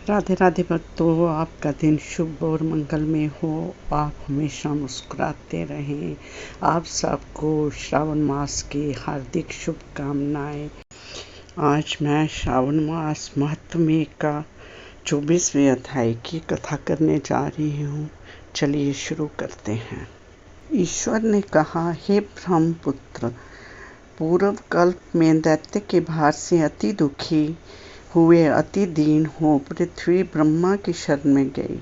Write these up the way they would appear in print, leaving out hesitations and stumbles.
राधे राधे भक्तों, आपका दिन शुभ और मंगलमय हो। आप हमेशा मुस्कुराते रहें। आप सबको श्रावण मास की हार्दिक शुभकामनाएं। आज मैं श्रावण मास महात्म्य का 24वें अध्याय की कथा करने जा रही हूँ। चलिए शुरू करते हैं। ईश्वर ने कहा, हे ब्रह्मपुत्र, पूर्व कल्प में दैत्य के भार से अति दुखी हुए अति दीन हो पृथ्वी ब्रह्मा की शरण में गई।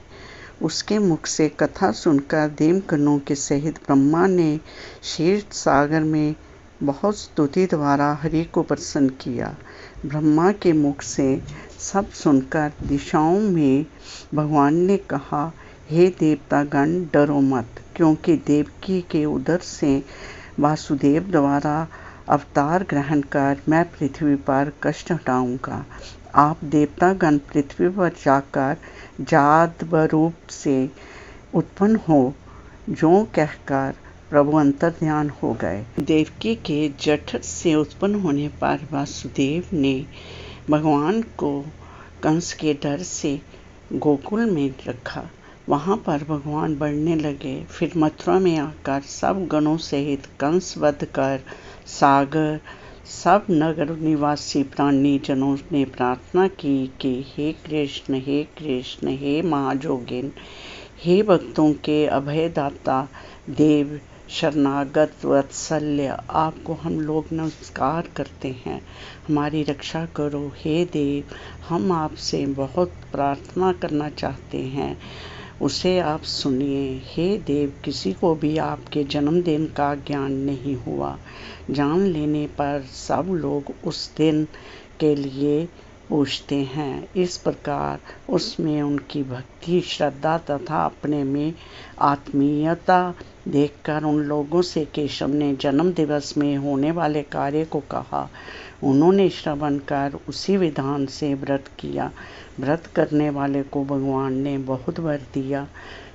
उसके मुख से कथा सुनकर देवगणों के सहित ब्रह्मा ने क्षीर सागर में बहुत स्तुति द्वारा हरि को प्रसन्न किया। ब्रह्मा के मुख से सब सुनकर दिशाओं में भगवान ने कहा, हे देवतागण, डरो मत, क्योंकि देवकी के उदर से वासुदेव द्वारा अवतार ग्रहण कर मैं पृथ्वी पर कष्ट हटाऊंगा। आप देवतागण पृथ्वी पर जाकर जादव रूप से उत्पन्न हो, जो कहकर प्रभु अंतर्ध्यान हो गए। देवकी के जठर से उत्पन्न होने पर वासुदेव ने भगवान को कंस के डर से गोकुल में रखा। वहां पर भगवान बढ़ने लगे। फिर मथुरा में आकर सब गणों सहित कंस वध कर सागर सब नगर निवासी प्राणी जनों ने प्रार्थना की कि हे कृष्ण, हे कृष्ण, हे महाजोगिन, हे भक्तों के अभयदाता देव, शरणागत वत्सल्य, आपको हम लोग नमस्कार करते हैं। हमारी रक्षा करो। हे देव, हम आपसे बहुत प्रार्थना करना चाहते हैं, उसे आप सुनिए। हे देव, किसी को भी आपके जन्मदिन का ज्ञान नहीं हुआ। जान लेने पर सब लोग उस दिन के लिए पूछते हैं। इस प्रकार उसमें उनकी भक्ति, श्रद्धा तथा अपने में आत्मीयता देखकर उन लोगों से केशव ने जन्म दिवस में होने वाले कार्य को कहा। उन्होंने श्रवण कर उसी विधान से व्रत किया। व्रत करने वाले को भगवान ने बहुत वर दिया।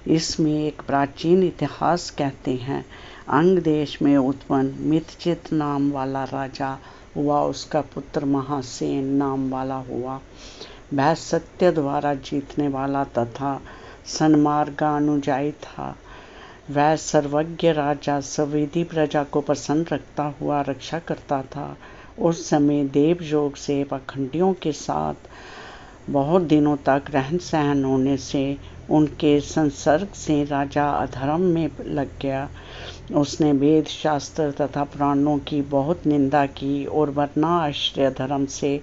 इसमें एक प्राचीन इतिहास कहते हैं, अंग देश में उत्पन्न मितचित नाम वाला राजा हुआ। उसका पुत्र महासेन नाम वाला हुआ। वह सत्य द्वारा जीतने वाला तथा सन्मार्गानुजाई था। वह सर्वज्ञ राजा सविधि प्रजा को प्रसन्न रखता हुआ रक्षा करता था। उस समय देवयोग से पाखंडियों के साथ बहुत दिनों तक रहन सहन होने से उनके संसर्ग से राजा अधर्म में लग गया। उसने वेद शास्त्र तथा पुराणों की बहुत निंदा की और वर्णाश्रय धर्म से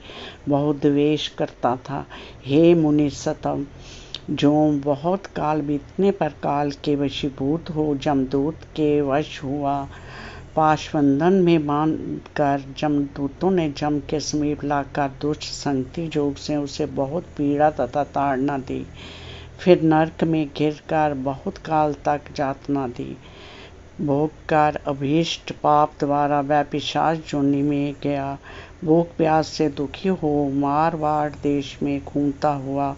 बहुत द्वेष करता था। हे मुनि सतम, जो बहुत काल बीतने पर काल के वशीभूत हो जमदूत के वश हुआ, पाशबंधन में बांध कर जमदूतों ने जम के समीप लाकर दुष्ट संगति योग से उसे बहुत पीड़ा तथा ताड़ना दी। फिर नरक में गिरकर बहुत काल तक यातना दी। भोग कर अभीष्ट पाप द्वारा वह पिशाच योनि में गया। भूख प्यास से दुखी हो मारवाड़ देश में घूमता हुआ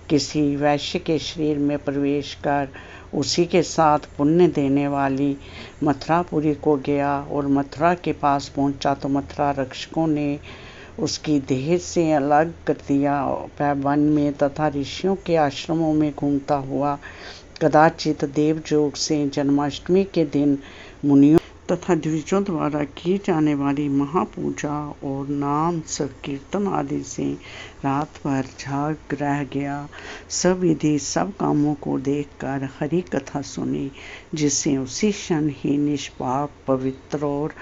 किसी वैश्य के शरीर में प्रवेश कर उसी के साथ पुण्य देने वाली मथुरापुरी को गया और मथुरा के पास पहुंचा तो मथुरा रक्षकों ने उसकी देह से अलग कर दिया। वह वन में तथा ऋषियों के आश्रमों में घूमता हुआ कदाचित देवयोग से जन्माष्टमी के दिन मुनियों तथा द्विजों द्वारा की जाने वाली महापूजा और नाम संकीर्तन आदि से रात भर जाग रह गया। सब विधि सब कामों को देखकर हरि कथा सुनी, जिससे उसी क्षण ही निष्पाप, पवित्र और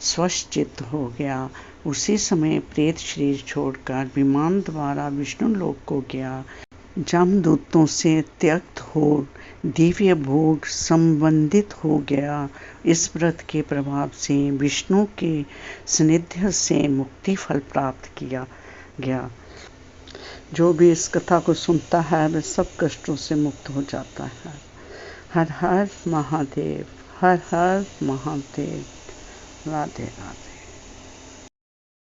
स्वच्छचित्त हो गया। उसी समय प्रेत शरीर छोड़कर विमान द्वारा विष्णु लोक को गया। जमदूतों से त्यक्त हो दिव्य भोग संबंधित हो गया। इस व्रत के प्रभाव से विष्णु के सानिध्य से मुक्ति फल प्राप्त किया गया। जो भी इस कथा को सुनता है वह सब कष्टों से मुक्त हो जाता है। हर हर महादेव, हर हर महादेव। राधे राधे।